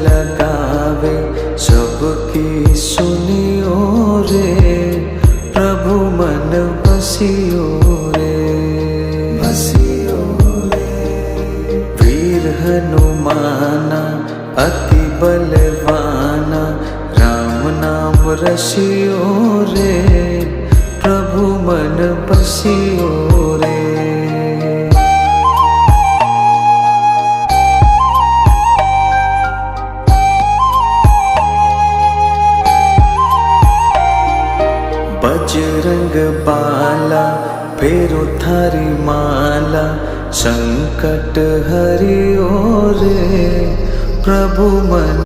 लगावे सबकी सुनियो रे, प्रभु मन बसियो रे, बसियो रे। वीर हनुमाना अति बलवाना, राम नाम रसियो रे, प्रभु मन बसियो रे। बजरंग बाला फेरो थारी माला, संकट हरियो रे, प्रभु मन